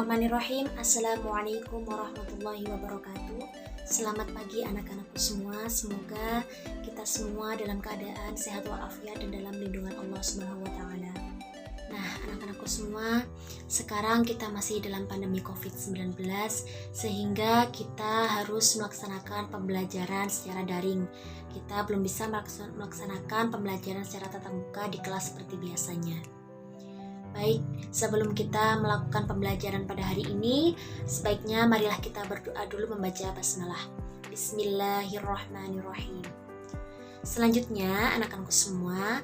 Bismillahirrahmanirrahim. Assalamualaikum warahmatullahi wabarakatuh. Selamat pagi anak-anakku semua. Semoga kita semua dalam keadaan sehat walafiat dan dalam lindungan Allah Subhanahu wa taala. Nah, anak-anakku semua, sekarang kita masih dalam pandemi COVID-19 sehingga kita harus melaksanakan pembelajaran secara daring. Kita belum bisa melaksanakan pembelajaran secara tatap muka di kelas seperti biasanya. Baik, sebelum kita melakukan pembelajaran pada hari ini, sebaiknya marilah kita berdoa dulu membaca basmalah. Bismillahirrahmanirrahim. Selanjutnya, anak-anakku semua,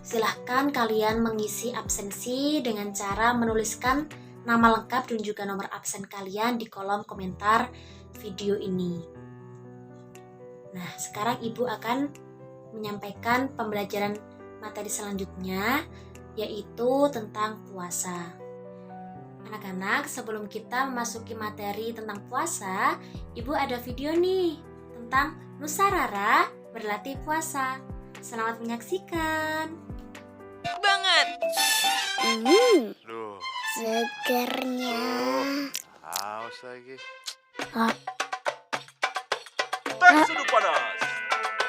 silahkan kalian mengisi absensi dengan cara menuliskan nama lengkap dan juga nomor absen kalian di kolom komentar video ini. Nah, sekarang Ibu akan menyampaikan pembelajaran materi selanjutnya, yaitu tentang puasa. Anak-anak, sebelum kita memasuki materi tentang puasa, Ibu ada video nih tentang Nusarara berlatih puasa. Selamat menyaksikan. Banget. Duh, Segernya. haus lagi. Teh seduh panas.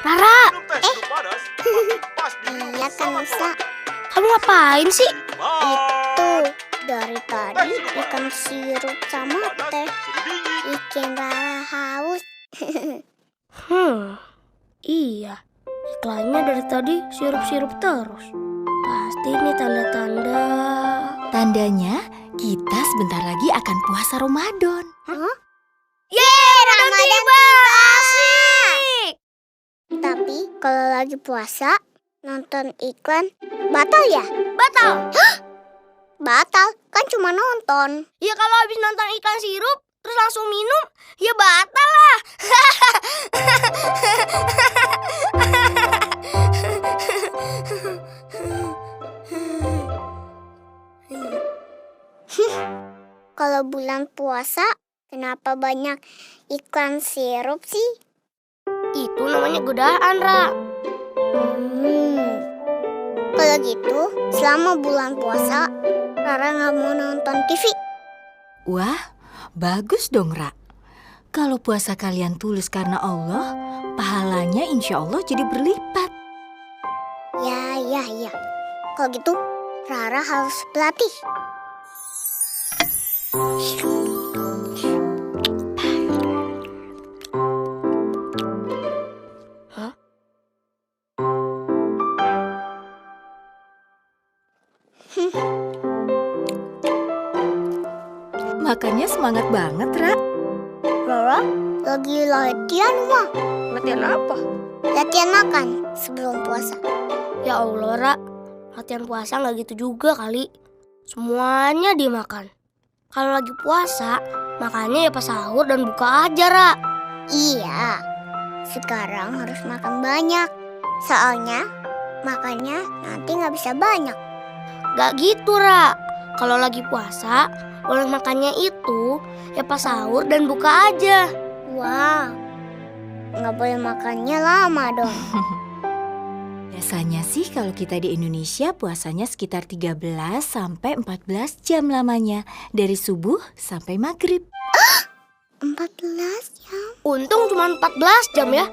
Rara, Minum teh seduh panas. Makin pas diminum iya kan sama Nusa. kolak. Kamu ngapain sih? Wah, Tuh, dari tadi ikan sirup sama panas, teh seduh dingin. bikin Rara haus. Iya, iklannya dari tadi sirup-sirup terus. Pasti ini tanda-tanda. Tandanya kita sebentar lagi akan puasa Ramadan. Ramadan tiba, asik. Tapi kalau lagi puasa, nonton iklan batal ya? Batal. Batal, kan cuma nonton. Ya kalau habis nonton iklan sirup terus langsung minum, ya batal lah. Kalau bulan puasa, kenapa banyak iklan sirup sih? Itu namanya godaan, Ra. Kalau gitu, selama bulan puasa, Rara nggak mau nonton TV. Wah, bagus dong, Ra. Kalau puasa kalian tulus karena Allah, pahalanya insya Allah jadi berlipat. Ya. Kalau gitu, Rara harus berlatih. Makanya semangat banget, Ra. Rara lagi latihan, Wah. Latihan apa? Latihan makan sebelum puasa. Ya Allah, Ra. Latihan puasa nggak gitu juga kali. Semuanya dimakan. Kalau lagi puasa, makannya ya pas sahur dan buka aja, Ra. Iya, sekarang harus makan banyak. Soalnya makannya nanti nggak bisa banyak. Gak gitu, Ra. Kalau lagi puasa, boleh makannya itu ya pas sahur dan buka aja. Wah, nggak boleh makannya lama dong. Biasanya sih kalau kita di Indonesia puasanya sekitar 13 sampai 14 jam lamanya. Dari subuh sampai maghrib. 14 jam. Untung cuma 14 jam ya.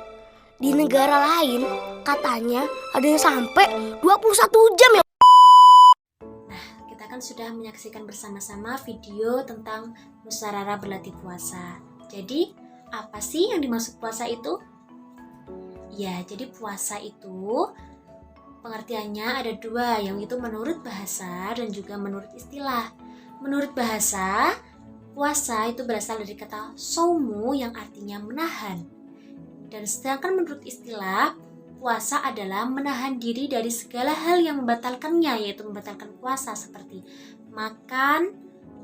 Di negara lain katanya ada yang sampai 21 jam ya. Kita kan sudah menyaksikan bersama-sama video tentang Nusarara berlatih puasa. Jadi, apa sih yang dimaksud puasa itu? Ya, jadi puasa itu pengertiannya ada dua, yang itu menurut bahasa dan juga menurut istilah. Menurut bahasa, puasa itu berasal dari kata saumu yang artinya menahan. Dan sedangkan menurut istilah, puasa adalah menahan diri dari segala hal yang membatalkannya, yaitu membatalkan puasa seperti makan,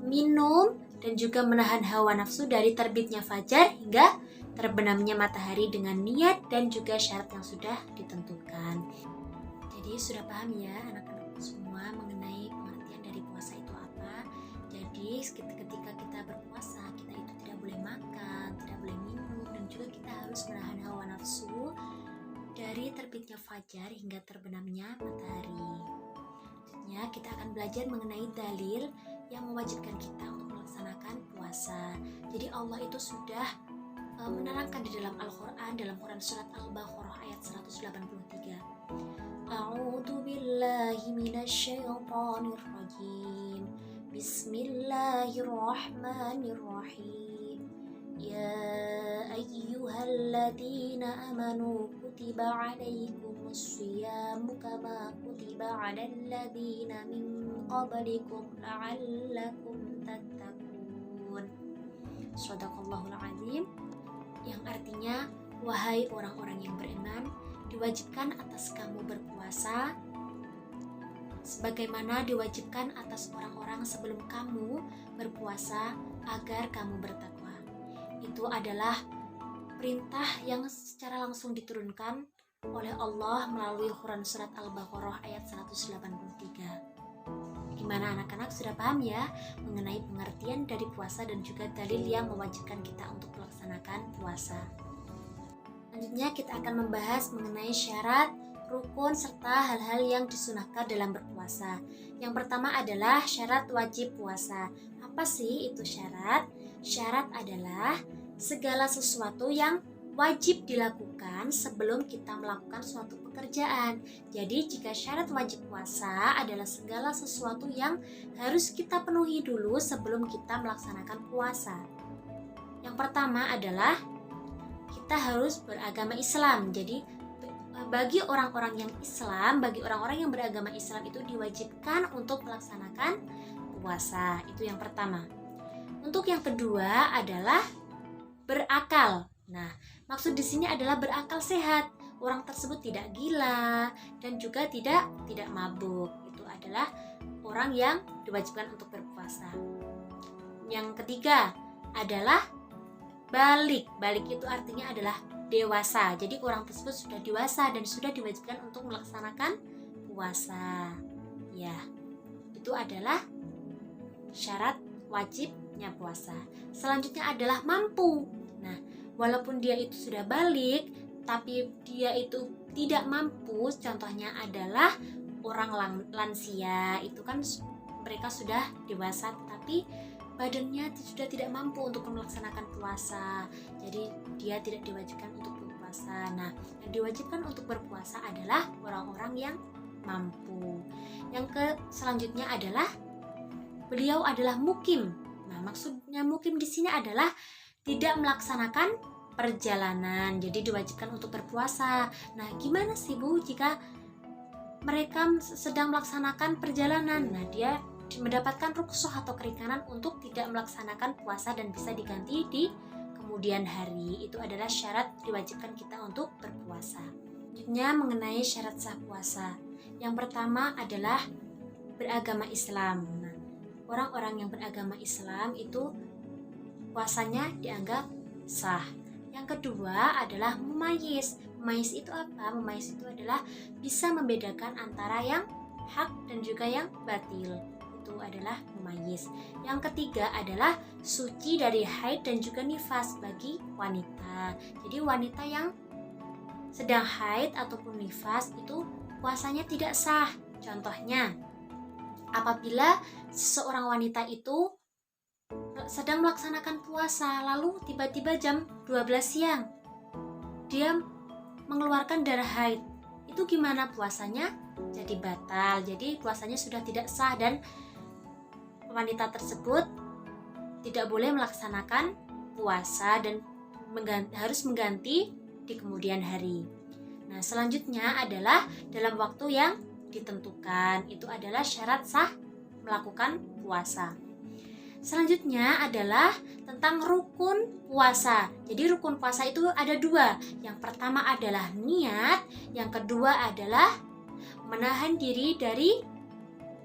minum, dan juga menahan hawa nafsu dari terbitnya fajar hingga terbenamnya matahari dengan niat dan juga syarat yang sudah ditentukan. Jadi sudah paham ya anak-anak semua mengenai pengertian dari puasa itu apa? Jadi ketika kita berpuasa, kita itu tidak boleh makan, tidak boleh minum, dan juga kita harus menahan hawa nafsu dari terbitnya fajar hingga terbenamnya matahari. Selanjutnya kita akan belajar mengenai dalil yang mewajibkan kita untuk melaksanakan puasa. Jadi Allah itu sudah menerangkan di dalam Al-Quran, dalam Quran surat Al-Baqarah ayat 183. A'udzu billahi minasyaitonir rajim. Bismillahirrahmanirrahim. Ya ayyuhalladzina amanu kutiba 'alaikumus syiyamu kama kutiba 'alal ladzina min qablikum la'allakum tattaqun. Shadaqallahul 'azim. Yang artinya, wahai orang-orang yang beriman, diwajibkan atas kamu berpuasa sebagaimana diwajibkan atas orang-orang sebelum kamu berpuasa agar kamu bertakwa. Itu adalah perintah yang secara langsung diturunkan oleh Allah melalui Quran surat Al-Baqarah ayat 183. Gimana anak-anak, sudah paham ya mengenai pengertian dari puasa dan juga dalil yang mewajibkan kita untuk melaksanakan puasa. Selanjutnya kita akan membahas mengenai syarat, rukun, serta hal-hal yang disunahkan dalam berpuasa. Yang pertama adalah syarat wajib puasa. Apa sih itu syarat? Syarat adalah segala sesuatu yang wajib dilakukan sebelum kita melakukan suatu pekerjaan. Jadi jika syarat wajib puasa adalah segala sesuatu yang harus kita penuhi dulu sebelum kita melaksanakan puasa. Yang pertama adalah kita harus beragama Islam. Jadi bagi orang-orang yang Islam, bagi orang-orang yang beragama Islam itu diwajibkan untuk melaksanakan puasa. Itu yang pertama. Untuk yang kedua adalah berakal. Nah, maksud di sini adalah berakal sehat. Orang tersebut tidak gila dan juga tidak mabuk. Itu adalah orang yang diwajibkan untuk berpuasa. Yang ketiga adalah balik. Balik itu artinya adalah dewasa. Jadi orang tersebut sudah dewasa dan sudah diwajibkan untuk melaksanakan puasa. Ya, itu adalah syarat wajibnya puasa. Selanjutnya adalah mampu. Nah, walaupun dia itu sudah balik, tapi dia itu tidak mampu, contohnya adalah orang lansia, itu kan mereka sudah dewasa tetapi badannya sudah tidak mampu untuk melaksanakan puasa. Jadi dia tidak diwajibkan untuk berpuasa. Nah, yang diwajibkan untuk berpuasa adalah orang-orang yang mampu. Yang selanjutnya adalah beliau adalah mukim. Nah, maksudnya mukim di sini adalah tidak melaksanakan perjalanan, jadi diwajibkan untuk berpuasa. Nah, gimana sih Bu jika mereka sedang melaksanakan perjalanan? Nah, dia mendapatkan rukhsah atau keringanan untuk tidak melaksanakan puasa dan bisa diganti di kemudian hari. Itu adalah syarat diwajibkan kita untuk berpuasa. Selanjutnya mengenai syarat sah puasa. Yang pertama adalah beragama Islam. Nah, orang-orang yang beragama Islam itu puasanya dianggap sah. Yang kedua adalah mumayyiz. Mumayyiz itu apa? Mumayyiz itu adalah bisa membedakan antara yang hak dan juga yang batil. Itu adalah mumayyiz. Yang ketiga adalah suci dari haid dan juga nifas bagi wanita. Jadi wanita yang sedang haid ataupun nifas itu puasanya tidak sah. Contohnya, apabila seseorang wanita itu sedang melaksanakan puasa, lalu tiba-tiba jam 12 siang dia mengeluarkan darah haid, itu gimana puasanya? Jadi batal, jadi puasanya sudah tidak sah dan wanita tersebut tidak boleh melaksanakan puasa dan harus mengganti di kemudian hari. Nah, selanjutnya adalah dalam waktu yang ditentukan. Itu adalah syarat sah melakukan puasa. Selanjutnya adalah tentang rukun puasa. Jadi rukun puasa itu ada dua. Yang pertama adalah niat, yang kedua adalah menahan diri dari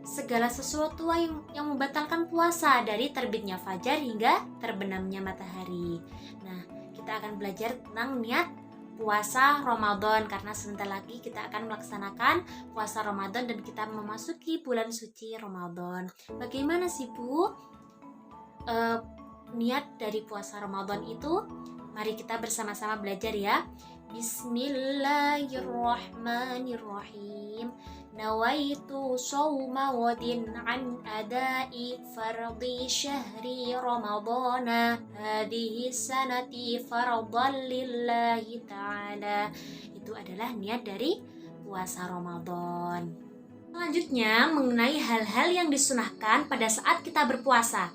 segala sesuatu yang membatalkan puasa, dari terbitnya fajar hingga terbenamnya matahari. Nah, kita akan belajar tentang niat puasa Ramadan karena sebentar lagi kita akan melaksanakan puasa Ramadan dan kita memasuki bulan suci Ramadan. Bagaimana sih Bu niat dari puasa Ramadan itu? Mari kita bersama-sama belajar ya. Bismillahirrahmanirrahim. Bismillahirrahmanirrahim. Nawaitu sawma wadin an adai fardi syahri ramadana hadihi sanati fardhan lillahi ta'ala. Itu adalah niat dari puasa Ramadan. Selanjutnya mengenai hal-hal yang disunahkan pada saat kita berpuasa.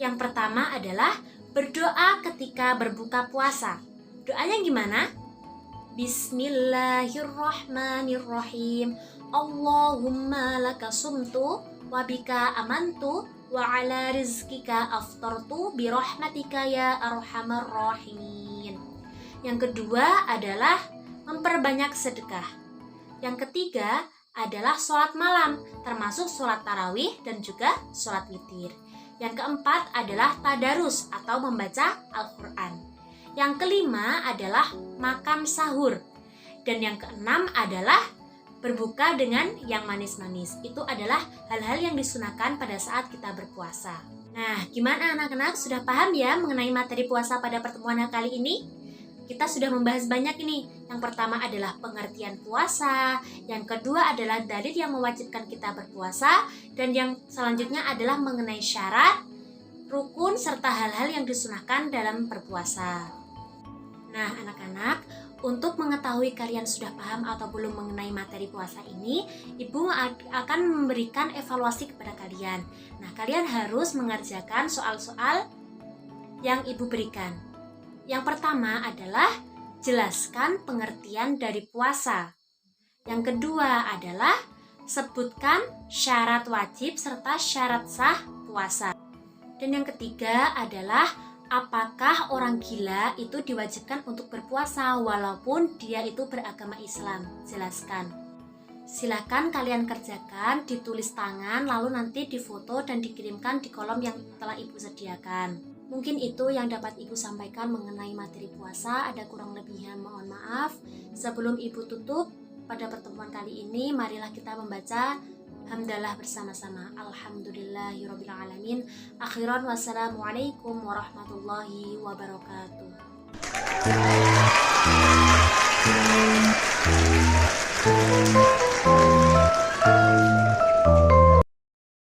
Yang pertama adalah berdoa ketika berbuka puasa. Doanya gimana? Bismillahirrahmanirrahim. Allahumma laka sumtu wa bika amantu wa ala rizkika aftartu birahmatika ya arhamar rahimin. Yang kedua adalah memperbanyak sedekah. Yang ketiga adalah sholat malam, termasuk sholat tarawih dan juga sholat witir. Yang keempat adalah tadarus atau membaca Al-Quran. Yang kelima adalah makan sahur. Dan yang keenam adalah berbuka dengan yang manis-manis. Itu adalah hal-hal yang disunahkan pada saat kita berpuasa. Nah, gimana anak-anak? Sudah paham ya mengenai materi puasa pada pertemuan kali ini? Kita sudah membahas banyak ini. Yang pertama adalah pengertian puasa, yang kedua adalah dalil yang mewajibkan kita berpuasa, dan yang selanjutnya adalah mengenai syarat, rukun, serta hal-hal yang disunahkan dalam berpuasa. Nah, anak-anak, untuk mengetahui kalian sudah paham atau belum mengenai materi puasa ini, Ibu akan memberikan evaluasi kepada kalian. Nah, kalian harus mengerjakan soal-soal yang Ibu berikan. Yang pertama adalah jelaskan pengertian dari puasa. Yang kedua adalah sebutkan syarat wajib serta syarat sah puasa. Dan yang ketiga adalah apakah orang gila itu diwajibkan untuk berpuasa walaupun dia itu beragama Islam? Jelaskan. Silakan kalian kerjakan, ditulis tangan, lalu nanti difoto dan dikirimkan di kolom yang telah Ibu sediakan. Mungkin itu yang dapat Ibu sampaikan mengenai materi puasa. Ada kurang lebihnya mohon maaf. Sebelum Ibu tutup pada pertemuan kali ini, marilah kita membaca hamdalah bersama-sama. Alhamdulillahirrabbilalamin. Akhiran wassalamualaikum warahmatullahi wabarakatuh.